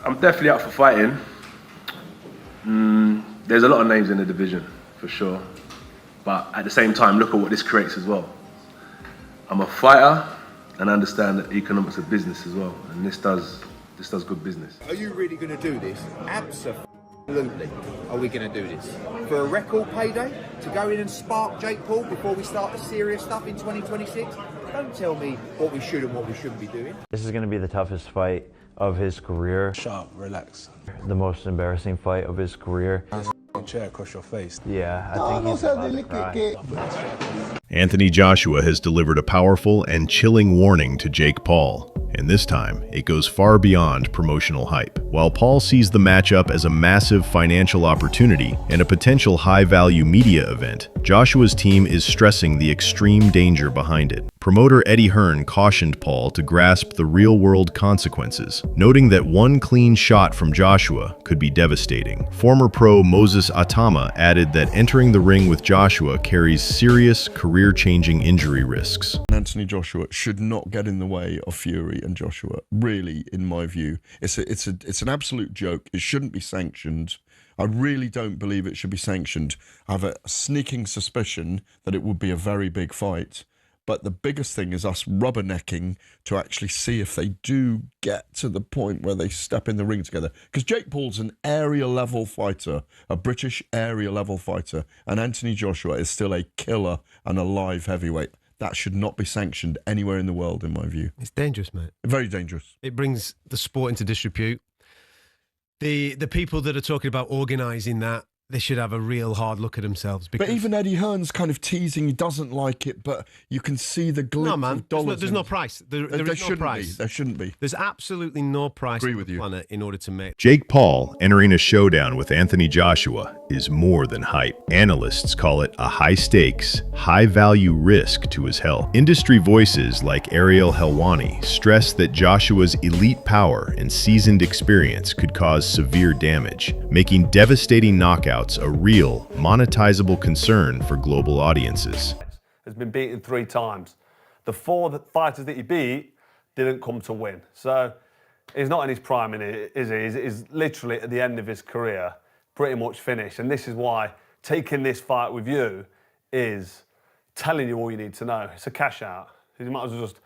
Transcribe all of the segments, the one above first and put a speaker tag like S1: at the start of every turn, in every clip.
S1: I'm definitely up for fighting. There's a lot of names in the division, for sure. But at the same time, look at what this creates as well. I'm a fighter and I understand that economics of business as well. And this does good business.
S2: Are you really going to do this? Absolutely. Are we going to do this? For a record payday? To go in and spark Jake Paul before we start the serious stuff in 2026? Don't tell me what we should and what we shouldn't be doing.
S3: This is going to be the toughest fight of his career.
S4: Sharp, relax.
S3: The most embarrassing fight of his career.
S4: Chair across your face.
S3: Yeah, I think he's about to cry.
S5: Anthony Joshua has delivered a powerful and chilling warning to Jake Paul, and this time it goes far beyond promotional hype. While Paul sees the matchup as a massive financial opportunity and a potential high-value media event, Joshua's team is stressing the extreme danger behind it. Promoter Eddie Hearn cautioned Paul to grasp the real-world consequences, noting that one clean shot from Joshua could be devastating. Former pro Moses Atama added that entering the ring with Joshua carries serious, career-changing injury risks.
S6: Anthony Joshua should not get in the way of Fury and Joshua. Really, in my view, it's an absolute joke. It shouldn't be sanctioned. I really don't believe it should be sanctioned. I have a sneaking suspicion that it would be a very big fight. But the biggest thing is us rubbernecking to actually see if they do get to the point where they step in the ring together. Because Jake Paul's an area-level fighter, a British area-level fighter, and Anthony Joshua is still a killer and a live heavyweight. That should not be sanctioned anywhere in the world, in my view.
S7: It's dangerous, mate.
S6: Very dangerous.
S7: It brings the sport into disrepute. The people that are talking about organising that, they should have a real hard look at themselves.
S6: But even Eddie Hearn's kind of teasing he doesn't like it, but you can see the glint of dollars.
S7: There's no price. There is no price.
S6: There shouldn't be.
S7: There's absolutely no price
S6: on
S7: the planet in order to make.
S5: Jake Paul entering a showdown with Anthony Joshua is more than hype. Analysts call it a high-stakes, high-value risk to his health. Industry voices like Ariel Helwani stress that Joshua's elite power and seasoned experience could cause severe damage, making devastating knockouts a real, monetizable concern for global audiences.
S8: Has been beaten 3 times. The 4 fighters that he beat didn't come to win. So he's not in his prime, is he? He's literally at the end of his career, pretty much finished. And this is why taking this fight with you is telling you all you need to know. It's a cash out. He might as well just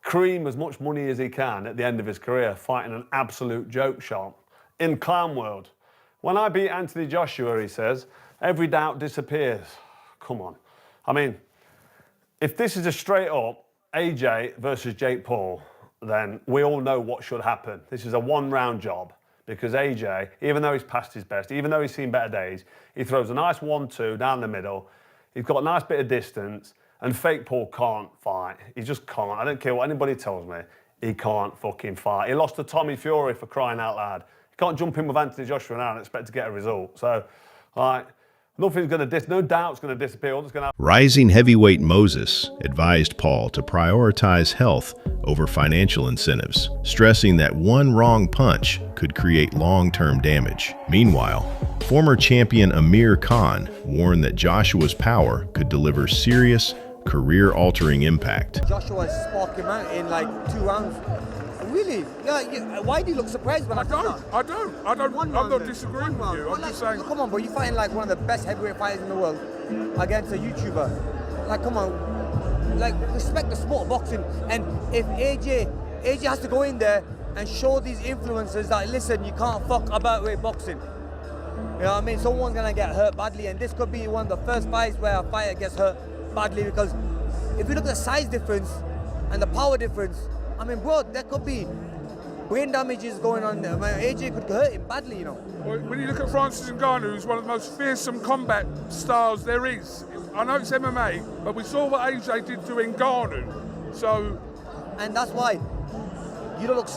S8: cream as much money as he can at the end of his career, fighting an absolute joke shop in clown world. When I beat Anthony Joshua, he says, every doubt disappears. Come on. I mean, if this is a straight up AJ versus Jake Paul, then we all know what should happen. This is a 1-round job because AJ, even though he's past his best, even though he's seen better days, he throws a nice 1-2 down the middle. He's got a nice bit of distance, and fake Paul can't fight. He just can't. I don't care what anybody tells me. He can't fucking fight. He lost to Tommy Fury, for crying out loud. Can't jump in with Anthony Joshua now and expect to get a result. So, nothing's going to no doubt's going to disappear. All that's going to happen.
S5: Rising heavyweight Moses advised Paul to prioritize health over financial incentives, stressing that one wrong punch could create long-term damage. Meanwhile, former champion Amir Khan warned that Joshua's power could deliver serious, career-altering impact.
S9: Joshua sparked him out in like 2 rounds. Really? Yeah, why do you look surprised when I don't?
S10: I'm not disagreeing with you. I'm just saying.
S9: Come on, bro. You're fighting like one of the best heavyweight fighters in the world against a YouTuber. Like, come on. Like, respect the sport of boxing. And if AJ has to go in there and show these influencers that, listen, you can't fuck about with boxing. You know what I mean? Someone's going to get hurt badly. And this could be one of the first fights where a fighter gets hurt badly. Because if you look at the size difference and the power difference, I mean, bro, there could be brain damages going on there. AJ could hurt him badly, you know.
S10: Well, when you look at Francis Ngannou, who's one of the most fearsome combat styles there is. I know it's MMA, but we saw what AJ did to Ngannou. So,
S9: and that's why you don't look.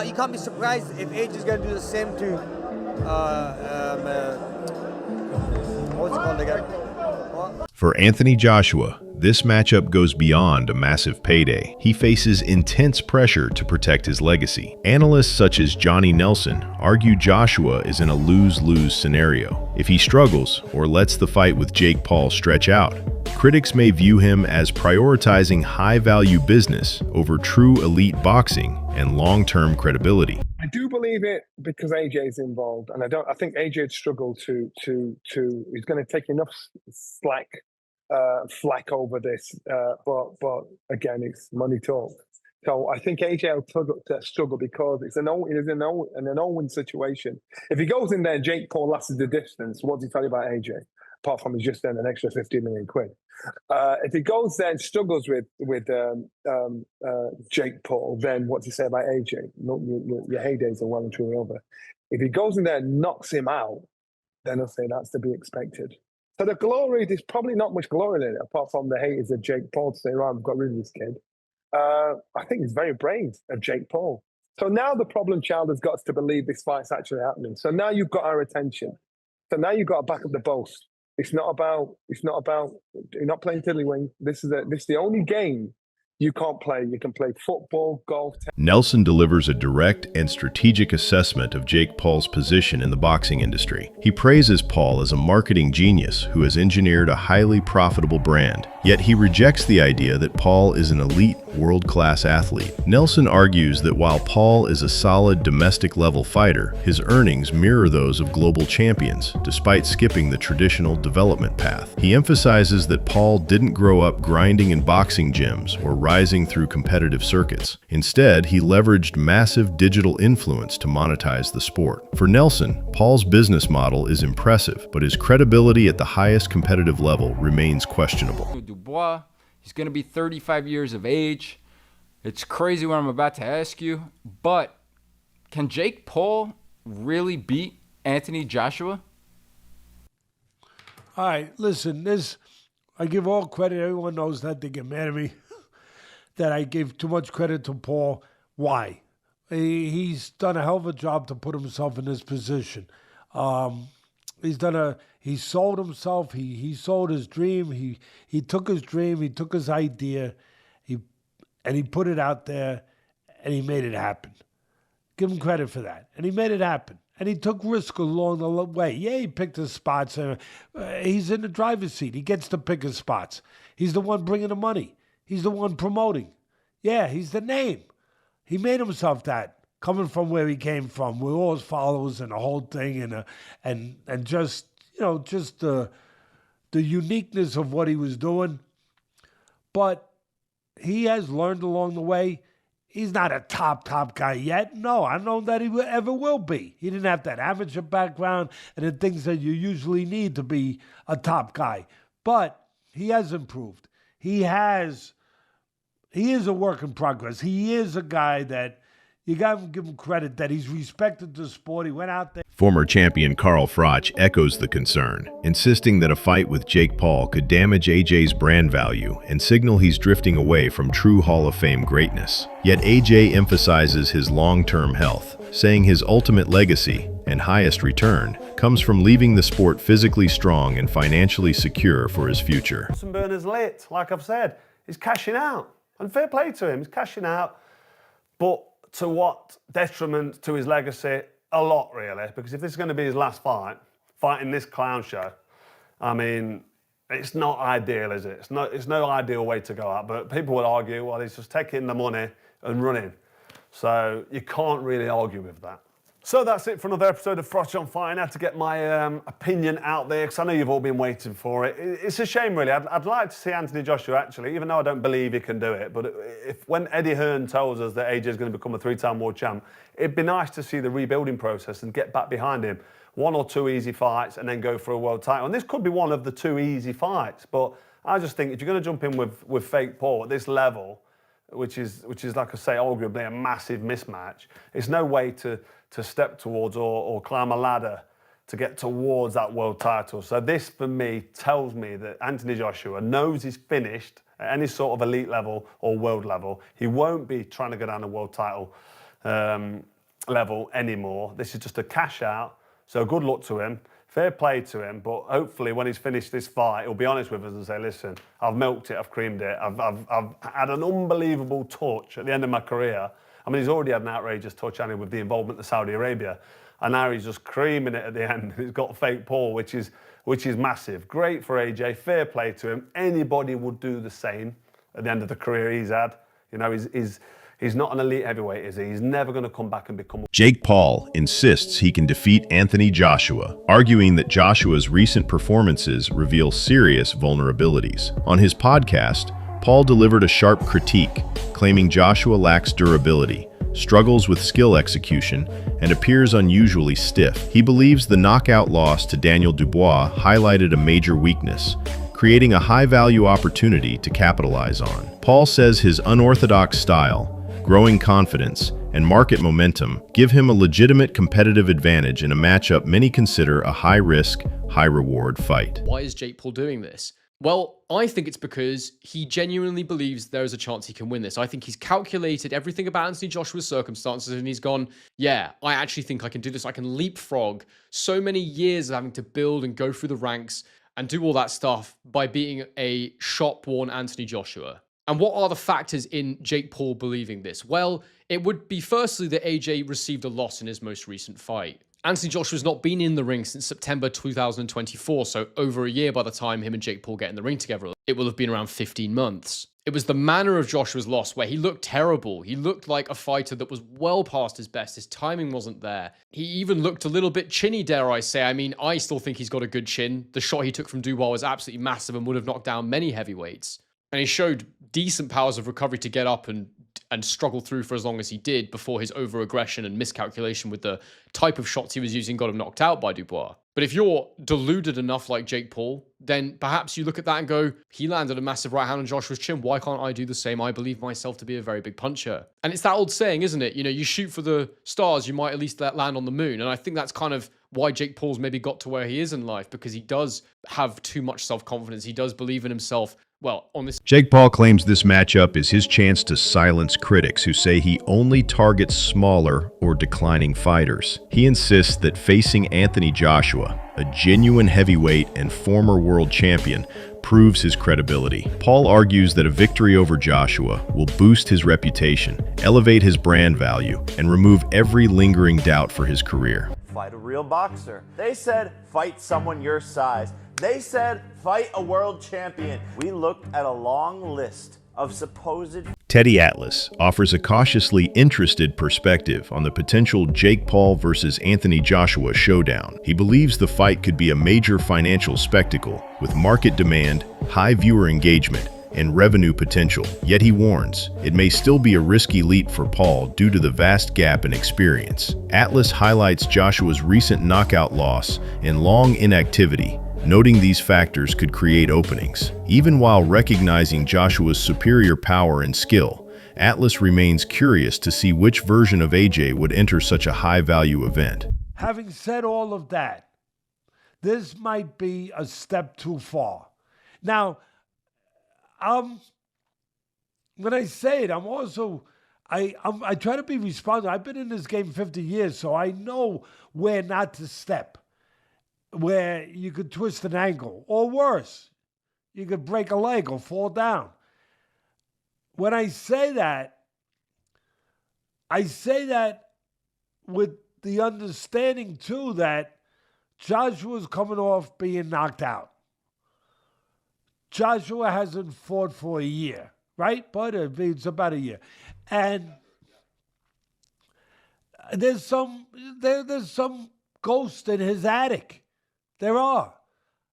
S9: You can't be surprised if AJ's going to do the same to what's it called again? What?
S5: For Anthony Joshua, this matchup goes beyond a massive payday. He faces intense pressure to protect his legacy. Analysts such as Johnny Nelson argue Joshua is in a lose-lose scenario. If he struggles or lets the fight with Jake Paul stretch out, critics may view him as prioritizing high-value business over true elite boxing and long-term credibility.
S1: I
S3: do believe it because AJ is involved, and I think AJ would struggle to. He's going to take enough flack over this, but again, it's money talk. So I think AJ will struggle because it's an Owen situation. If he goes in there, Jake Paul lasts the distance. What does he tell you about AJ? Apart from he's just earned an extra 50 million quid. If he goes there and struggles with Jake Paul, then what's he say about AJ? Your heydays are well and truly over. If he goes in there and knocks him out, then I'll say that's to be expected. So the glory, there's probably not much glory in it, apart from the haters of Jake Paul to say, right, I've got rid of this kid. I think it's very brave of Jake Paul. So now the problem child has got us to believe this fight's actually happening. So now you've got our attention. So now you've got to back up the boast. It's not about, you're not playing tiddlywink. This is the only game you can't play. You can play football, golf.
S5: Nelson delivers a direct and strategic assessment of Jake Paul's position in the boxing industry. He praises Paul as a marketing genius who has engineered a highly profitable brand. Yet he rejects the idea that Paul is an elite, world-class athlete. Nelson argues that while Paul is a solid domestic-level fighter, his earnings mirror those of global champions, despite skipping the traditional development path. He emphasizes that Paul didn't grow up grinding in boxing gyms or rising through competitive circuits. Instead, he leveraged massive digital influence to monetize the sport. For Nelson, Paul's business model is impressive, but his credibility at the highest competitive level remains questionable.
S11: Dubois, he's going to be 35 years of age. It's crazy what I'm about to ask you, but can Jake Paul really beat Anthony Joshua?
S12: All right, listen, I give all credit. Everyone knows that. They get mad at me that I give too much credit to Paul. Why? He's done a hell of a job to put himself in this position. He sold himself. He sold his dream. He took his dream. He took his idea. And he put it out there, and he made it happen. Give him credit for that. And he made it happen. And he took risk along the way. Yeah, he picked his spots. He's in the driver's seat. He gets to pick his spots. He's the one bringing the money. He's the one promoting. Yeah, he's the name. He made himself that, coming from where he came from, with all his followers and the whole thing, and just the uniqueness of what he was doing. But he has learned along the way. He's not a top guy yet. No, I don't know that he ever will be. He didn't have that amateur background and the things that you usually need to be a top guy. But he has improved. He is a work in progress. He is a guy that you got to give him credit that he's respected the sport. He went out there.
S5: Former champion Carl Froch echoes the concern, insisting that a fight with Jake Paul could damage AJ's brand value and signal he's drifting away from true Hall of Fame greatness. Yet AJ emphasizes his long-term health, saying his ultimate legacy and highest return comes from leaving the sport physically strong and financially secure for his future.
S8: Burner's lit, like I've said. He's cashing out. And fair play to him, he's cashing out. But to what detriment to his legacy? A lot, really, because if this is going to be his last fight, fighting this clown show, I mean, it's not ideal, is it? It's no ideal way to go out, but people would argue, well, he's just taking the money and running. So you can't really argue with that. So that's it for another episode of Froch on Fire. I had to get my opinion out there because I know you've all been waiting for it. It's a shame, really. I'd like to see Anthony Joshua, actually, even though I don't believe he can do it. But when Eddie Hearn tells us that AJ is going to become a 3-time world champ, it'd be nice to see the rebuilding process and get back behind him. 1 or 2 easy fights and then go for a world title. And this could be one of the 2 easy fights. But I just think if you're going to jump in with fake Paul at this level, which is like I say, arguably a massive mismatch, it's no way to step towards or climb a ladder to get towards that world title. So this, for me, tells me that Anthony Joshua knows he's finished at any sort of elite level or world level. He won't be trying to go down the world title level anymore. This is just a cash out. So good luck to him. Fair play to him, but hopefully when he's finished this fight, he'll be honest with us and say, listen, I've milked it, I've creamed it, I've had an unbelievable touch at the end of my career. I mean, he's already had an outrageous touch, Annie, with the involvement of Saudi Arabia, and now he's just creaming it at the end. He's got fake Paul, which is massive. Great for AJ, fair play to him. Anybody would do the same at the end of the career he's had. You know, he's He's not an elite heavyweight, is he? He's never going to come back and become...
S5: Jake Paul insists he can defeat Anthony Joshua, arguing that Joshua's recent performances reveal serious vulnerabilities. On his podcast, Paul delivered a sharp critique, claiming Joshua lacks durability, struggles with skill execution, and appears unusually stiff. He believes the knockout loss to Daniel Dubois highlighted a major weakness, creating a high-value opportunity to capitalize on. Paul says his unorthodox style, growing confidence, and market momentum give him a legitimate competitive advantage in a matchup many consider a high-risk, high-reward fight.
S13: Why is Jake Paul doing this? Well, I think it's because he genuinely believes there is a chance he can win this. I think he's calculated everything about Anthony Joshua's circumstances and he's gone, yeah, I actually think I can do this. I can leapfrog so many years of having to build and go through the ranks and do all that stuff by beating a shop-worn Anthony Joshua. And what are the factors in Jake Paul believing this? Well, it would be firstly that AJ received a loss in his most recent fight. Anthony Joshua's not been in the ring since September 2024, so over a year by the time him and Jake Paul get in the ring together. It will have been around 15 months. It was the manner of Joshua's loss where he looked terrible. He looked like a fighter that was well past his best. His timing wasn't there. He even looked a little bit chinny, dare I say. I mean, I still think he's got a good chin. The shot he took from Dubois was absolutely massive and would have knocked down many heavyweights. And he showed decent powers of recovery to get up and struggle through for as long as he did before his over-aggression and miscalculation with the type of shots he was using got him knocked out by Dubois. But if you're deluded enough like Jake Paul, then perhaps you look at that and go, he landed a massive right hand on Joshua's chin. Why can't I do the same? I believe myself to be a very big puncher. And it's that old saying, isn't it? You know, you shoot for the stars, you might at least land on the moon. And I think that's kind of why Jake Paul's maybe got to where he is in life, because he does have too much self-confidence. He does believe in himself. Well, on this...
S5: Jake Paul claims this matchup is his chance to silence critics who say he only targets smaller or declining fighters. He insists that facing Anthony Joshua, a genuine heavyweight and former world champion, proves his credibility. Paul argues that a victory over Joshua will boost his reputation, elevate his brand value, and remove every lingering doubt for his career.
S14: Fight a real boxer. They said, fight someone your size. They said, fight a world champion. We looked at a long list of supposed...
S5: Teddy Atlas offers a cautiously interested perspective on the potential Jake Paul versus Anthony Joshua showdown. He believes the fight could be a major financial spectacle with market demand, high viewer engagement, and revenue potential. Yet he warns, it may still be a risky leap for Paul due to the vast gap in experience. Atlas highlights Joshua's recent knockout loss and long inactivity, noting these factors could create openings. Even while recognizing Joshua's superior power and skill, Atlas remains curious to see which version of AJ would enter such a high-value event.
S12: Having said all of that, this might be a step too far. Now, when I say it, I'm also, I try to be responsible. I've been in this game 50 years, so I know where not to step, where you could twist an ankle, or worse, you could break a leg or fall down. When I say that with the understanding, too, that Joshua's coming off being knocked out. Joshua hasn't fought for a year, right? But it's about a year. And there's some ghost in his attic. There are.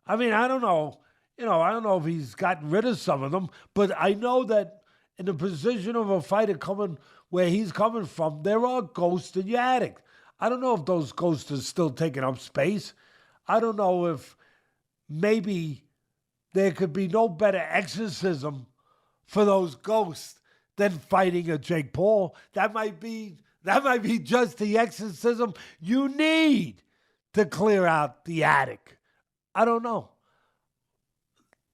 S12: I mean, I don't know. I don't know if he's gotten rid of some of them, but I know that in the position of a fighter coming where he's coming from, there are ghosts in your attic. I don't know if those ghosts are still taking up space. I don't know if maybe there could be no better exorcism for those ghosts than fighting a Jake Paul. That might be just the exorcism you need to clear out the attic. I don't know.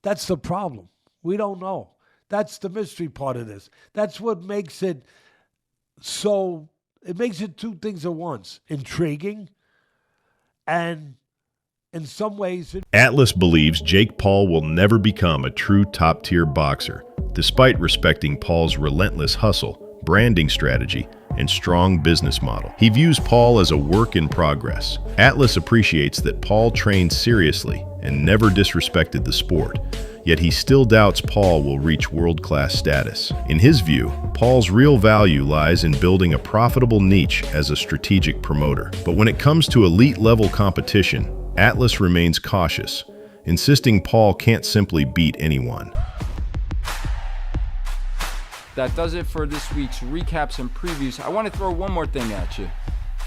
S12: That's the problem. We don't know. That's the mystery part of this. That's what makes it so, it makes it two things at once. Intriguing and in some ways...
S5: Atlas believes Jake Paul will never become a true top-tier boxer, despite respecting Paul's relentless hustle, branding strategy, and strong business model. He views Paul as a work in progress. Atlas appreciates that Paul trains seriously and never disrespected the sport. Yet he still doubts Paul will reach world-class status. In his view, Paul's real value lies in building a profitable niche as a strategic promoter. But when it comes to elite-level competition, Atlas remains cautious, insisting Paul can't simply beat anyone.
S11: That does it for this week's recaps and previews. I want to throw one more thing at you,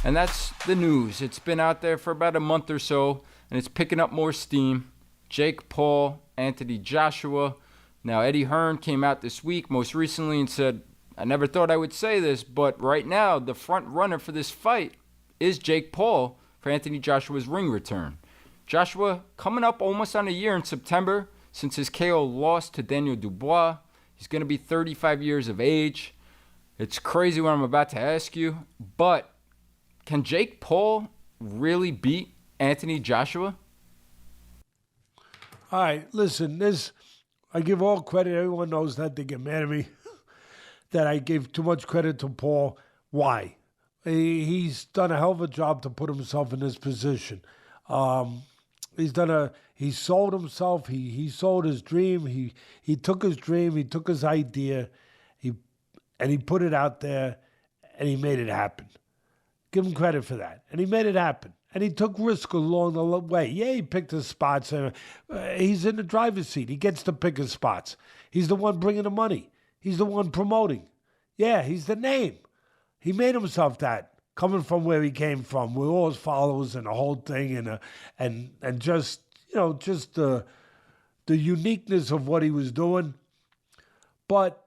S11: and that's the news. It's been out there for about a month or so, and it's picking up more steam. Jake Paul, Anthony Joshua. Now, Eddie Hearn came out this week most recently and said, I never thought I would say this, but right now the front runner for this fight is Jake Paul for Anthony Joshua's ring return. Joshua coming up almost on a year in September since his KO loss to Daniel Dubois. He's going to be 35 years of age. It's crazy what I'm about to ask you, but can Jake Paul really beat Anthony Joshua?
S12: All right, listen, I give all credit. Everyone knows that. They get mad at me that I gave too much credit to Paul. Why? He's done a hell of a job to put himself in this position. He sold himself. He sold his dream. He took his dream. He took his idea. He put it out there, and he made it happen. Give him credit for that. And he made it happen. And he took risk along the way. Yeah, he picked his spots. He's in the driver's seat. He gets to pick his spots. He's the one bringing the money. He's the one promoting. Yeah, he's the name. He made himself that, coming from where he came from, with all his followers and the whole thing, and just the uniqueness of what he was doing. But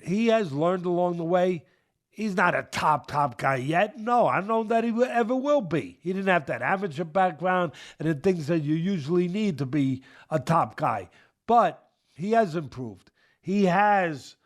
S12: he has learned along the way. He's not a top guy yet. No, I don't know that he ever will be. He didn't have that amateur background and the things that you usually need to be a top guy. But he has improved. He is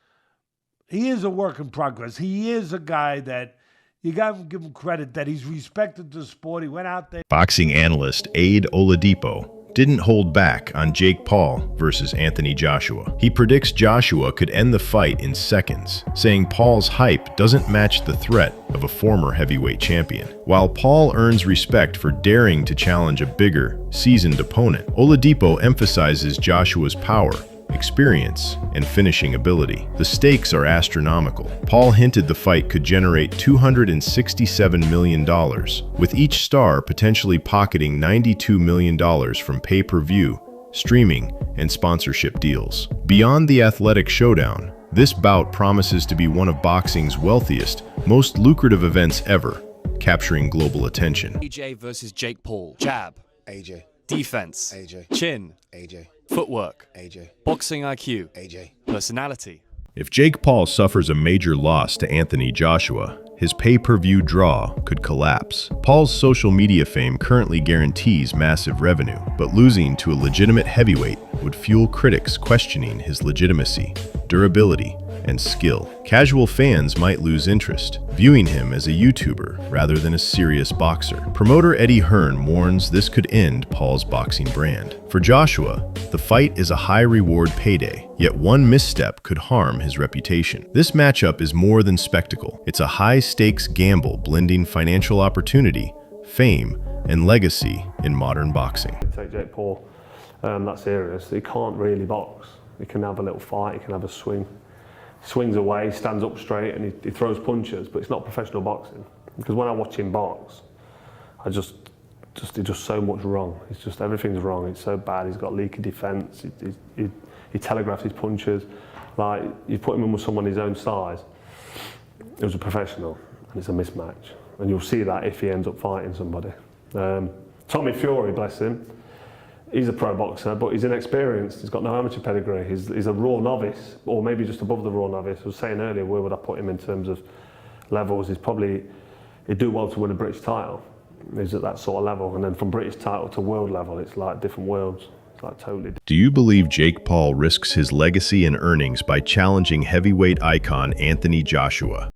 S12: a work in progress. He is a guy that you got to give him credit that he's respected the sport. He went out there.
S5: Boxing analyst Aid Oladipo didn't hold back on Jake Paul versus Anthony Joshua. He predicts Joshua could end the fight in seconds, saying Paul's hype doesn't match the threat of a former heavyweight champion. While Paul earns respect for daring to challenge a bigger, seasoned opponent, Oladipo emphasizes Joshua's power, experience, and finishing ability. The stakes are astronomical. Paul hinted the fight could generate $267 million, with each star potentially pocketing $92 million from pay-per-view, streaming, and sponsorship deals. Beyond the athletic showdown, this bout promises to be one of boxing's wealthiest, most lucrative events ever, capturing global attention.
S15: AJ versus Jake Paul. Jab.
S16: AJ.
S15: Defense.
S16: AJ.
S15: Chin.
S16: AJ.
S15: Footwork.
S16: AJ.
S15: Boxing IQ.
S16: AJ.
S15: Personality.
S5: If Jake Paul suffers a major loss to Anthony Joshua, his pay-per-view draw could collapse. Paul's social media fame currently guarantees massive revenue, but losing to a legitimate heavyweight would fuel critics questioning his legitimacy, durability, and skill. Casual fans might lose interest, viewing him as a YouTuber rather than a serious boxer. Promoter Eddie Hearn warns this could end Paul's boxing brand. For Joshua, the fight is a high-reward payday, yet one misstep could harm his reputation. This matchup is more than spectacle. It's a high-stakes gamble blending financial opportunity, fame, and legacy in modern boxing.
S8: Take Jake Paul that serious. He can't really box. He can have a little fight, he can have a swing. Swings away, stands up straight, and he throws punches, but it's not professional boxing. Because when I watch him box, he does so much wrong. It's just everything's wrong. It's so bad. He's got leaky defence. He telegraphs his punches. Like you put him in with someone his own size. It was a professional, and it's a mismatch. And you'll see that if he ends up fighting somebody. Tommy Fury, bless him. He's a pro boxer, but he's inexperienced. He's got no amateur pedigree. He's a raw novice, or maybe just above the raw novice. I was saying earlier, where would I put him in terms of levels? He'd do well to win a British title. He's at that sort of level. And then from British title to world level, it's like different worlds. It's like totally different.
S5: Do you believe Jake Paul risks his legacy and earnings by challenging heavyweight icon Anthony Joshua?